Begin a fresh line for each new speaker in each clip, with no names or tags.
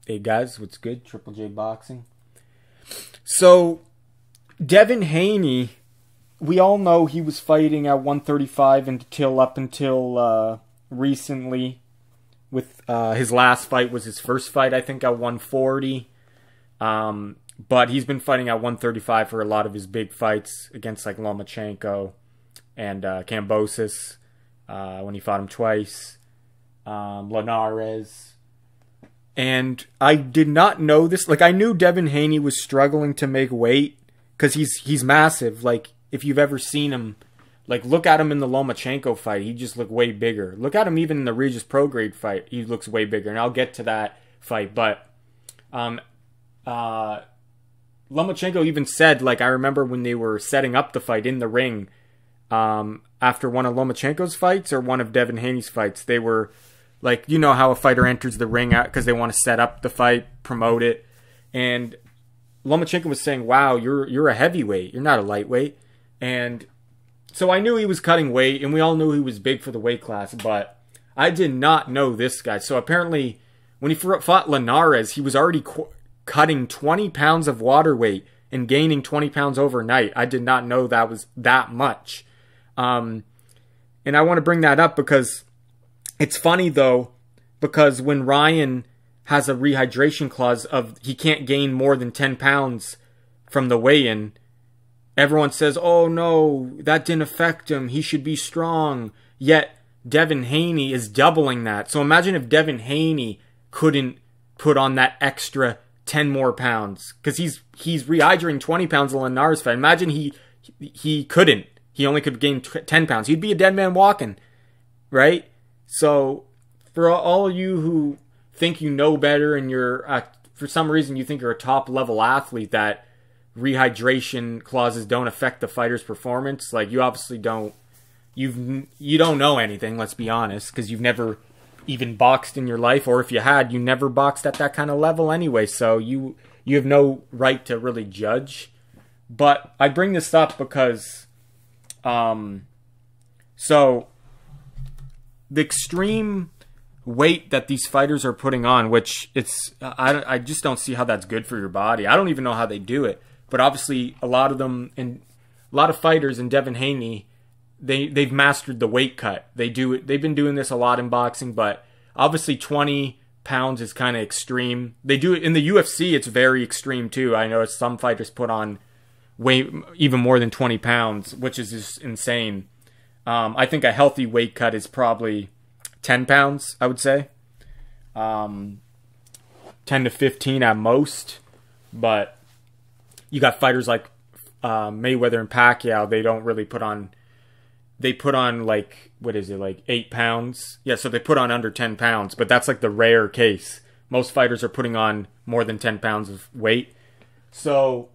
Hey guys, what's good? Triple J Boxing. So, Devin Haney, we all know he was fighting at 135 up until recently. With his last fight was his first fight, I think, at 140. But he's been fighting at 135 for a lot of his big fights against like Lomachenko and Kambosos when he fought him twice. Linares. And I did not know this. Like, I knew Devin Haney was struggling to make weight because he's massive. Like, if you've ever seen him, like, look at him in the Lomachenko fight. He just looked way bigger. Look at him even in the Regis Prograde fight. He looks way bigger. And I'll get to that fight. But Lomachenko even said, like, I remember when they were setting up the fight in the ring after one of Lomachenko's fights or one of Devin Haney's fights, they were... Like, you know how a fighter enters the ring because they want to set up the fight, promote it. And Lomachenko was saying, wow, you're a heavyweight. You're not a lightweight. And so I knew he was cutting weight, and we all knew he was big for the weight class. But I did not know this guy. So apparently, when he fought Linares, he was already cutting 20 pounds of water weight and gaining 20 pounds overnight. I did not know that was that much. And I want to bring that up because... It's funny, though, because when Ryan has a rehydration clause of he can't gain more than 10 pounds from the weigh-in, everyone says, oh, no, that didn't affect him. He should be strong. Yet Devin Haney is doubling that. So imagine if Devin Haney couldn't put on that extra 10 more pounds because he's rehydrating 20 pounds in Linares fight. Imagine he couldn't. He only could gain 10 pounds. He'd be a dead man walking, right? So, for all of you who think you know better and you're, for some reason you think you're a top-level athlete, that rehydration clauses don't affect the fighter's performance, like, you obviously don't, you don't know anything, let's be honest, because you've never even boxed in your life, or if you had, you never boxed at that kind of level anyway, so you have no right to really judge. But I bring this up because, the extreme weight that these fighters are putting on, which I just don't see how that's good for your body. I don't even know how they do it. But obviously, a lot of them, and a lot of fighters in Devin Haney, they've mastered the weight cut. They do it. They've been doing this a lot in boxing, but obviously 20 pounds is kind of extreme. They do it in the UFC. It's very extreme too. I know some fighters put on weight even more than 20 pounds, which is just insane. I think a healthy weight cut is probably 10 pounds, I would say. 10 to 15 at most. But you got fighters like Mayweather and Pacquiao, they don't really put on... They put on, like, what is it, like 8 pounds? Yeah, so they put on under 10 pounds, but that's like the rare case. Most fighters are putting on more than 10 pounds of weight. So...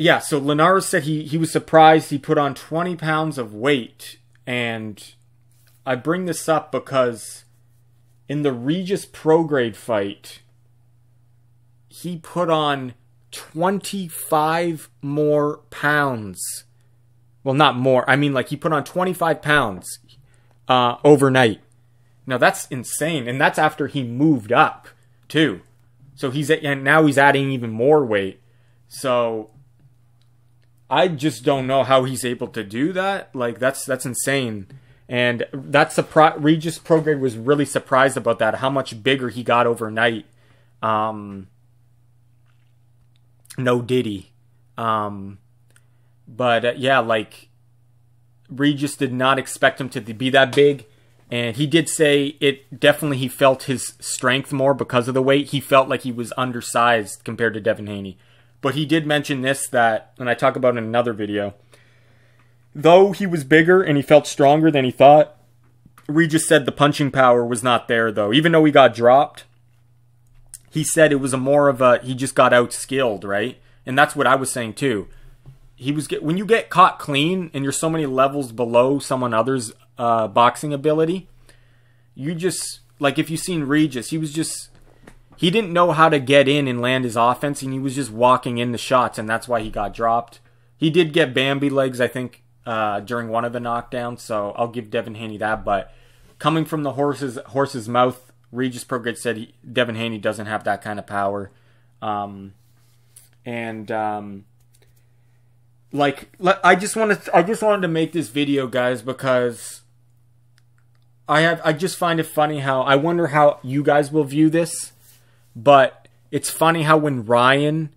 Yeah, so Linares said he was surprised he put on 20 pounds of weight. And I bring this up because in the Regis Prograde fight, he put on 25 more pounds. Well, not more. I mean, like, he put on 25 pounds overnight. Now, that's insane. And that's after he moved up, too. So and now he's adding even more weight. So... I just don't know how he's able to do that. Like, that's insane. And Regis Prograde was really surprised about that, how much bigger he got overnight. No Diddy. But yeah, like, Regis did not expect him to be that big. And he did say he felt his strength more because of the weight. He felt like he was undersized compared to Devin Haney. But he did mention this, and I talk about in another video. Though he was bigger and he felt stronger than he thought, Regis said the punching power was not there, though. Even though he got dropped, he said it was he just got outskilled, right? And that's what I was saying, too. When you get caught clean and you're so many levels below someone other's boxing ability, you just, like, if you've seen Regis, he didn't know how to get in and land his offense, and he was just walking in the shots, and that's why he got dropped. He did get Bambi legs, I think, during one of the knockdowns, so I'll give Devin Haney that. But coming from the horse's mouth Regis Prograde said Devin Haney doesn't have that kind of power. I just wanted to make this video, guys, because I just find it funny how, I wonder how you guys will view this, but it's funny how when Ryan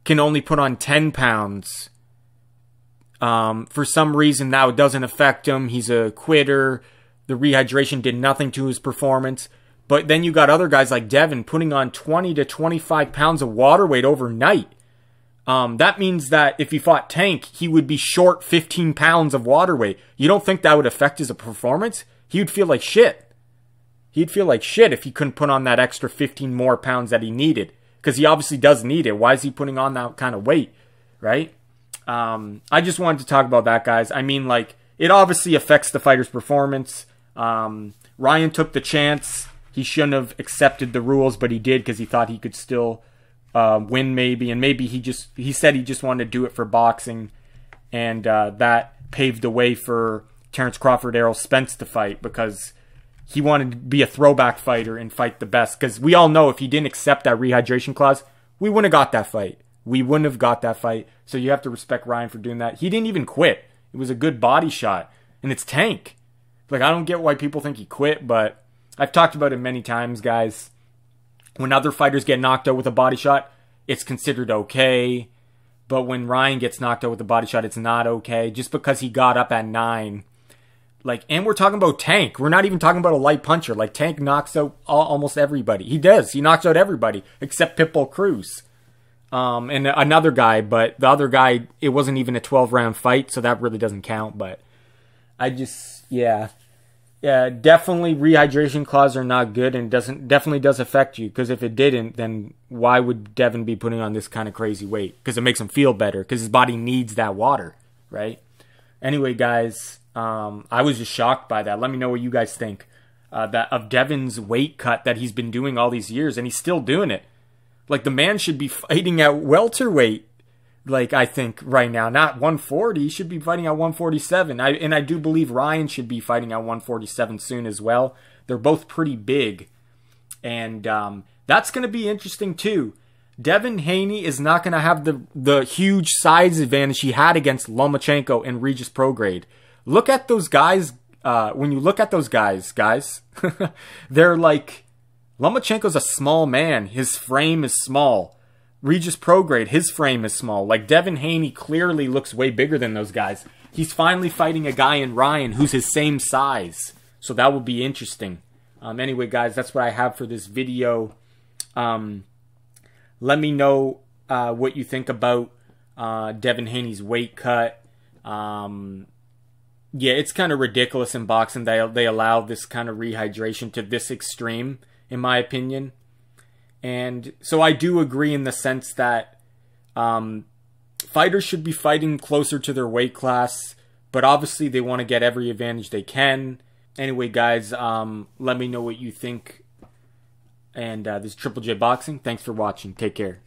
can only put on 10 pounds, for some reason now it doesn't affect him. He's a quitter. The rehydration did nothing to his performance. But then you got other guys like Devin putting on 20 to 25 pounds of water weight overnight. That means that if he fought Tank, he would be short 15 pounds of water weight. You don't think that would affect his performance? He would feel like shit. He'd feel like shit if he couldn't put on that extra 15 more pounds that he needed. Because he obviously does need it. Why is he putting on that kind of weight? Right? I just wanted to talk about that, guys. I mean, like, it obviously affects the fighter's performance. Ryan took the chance. He shouldn't have accepted the rules, but he did because he thought he could still win maybe. And maybe he said he just wanted to do it for boxing. And that paved the way for Terrence Crawford, Errol Spence to fight, because he wanted to be a throwback fighter and fight the best. Because we all know if he didn't accept that rehydration clause, we wouldn't have got that fight. We wouldn't have got that fight. So you have to respect Ryan for doing that. He didn't even quit. It was a good body shot. And it's Tank. Like, I don't get why people think he quit, but I've talked about it many times, guys. When other fighters get knocked out with a body shot, it's considered okay. But when Ryan gets knocked out with a body shot, it's not okay. Just because he got up at 9. Like, and we're talking about Tank. We're not even talking about a light puncher. Like, Tank knocks out almost everybody. He does. He knocks out everybody except Pitbull Cruz. And another guy, but the other guy, it wasn't even a 12-round fight, so that really doesn't count. But I just, yeah, definitely rehydration clauses are not good, and definitely does affect you. Because if it didn't, then why would Devin be putting on this kind of crazy weight? Because it makes him feel better. Because his body needs that water, right? Anyway, guys, I was just shocked by that. Let me know what you guys think of Devin's weight cut that he's been doing all these years, and he's still doing it. Like, the man should be fighting at welterweight, like, I think, right now. Not 140. He should be fighting at 147. And I do believe Ryan should be fighting at 147 soon as well. They're both pretty big. And that's going to be interesting, too. Devin Haney is not going to have the huge size advantage he had against Lomachenko and Regis Prograde. Look at those guys. When you look at those guys, they're like... Lomachenko's a small man. His frame is small. Regis Prograde, his frame is small. Like, Devin Haney clearly looks way bigger than those guys. He's finally fighting a guy in Ryan who's his same size. So that will be interesting. Anyway, guys, that's what I have for this video. Let me know what you think about Devin Haney's weight cut. Yeah, it's kind of ridiculous in boxing. They allow this kind of rehydration to this extreme, in my opinion. And so I do agree in the sense that fighters should be fighting closer to their weight class, but obviously they want to get every advantage they can. Anyway, guys, let me know what you think. And this is Triple J Boxing. Thanks for watching. Take care.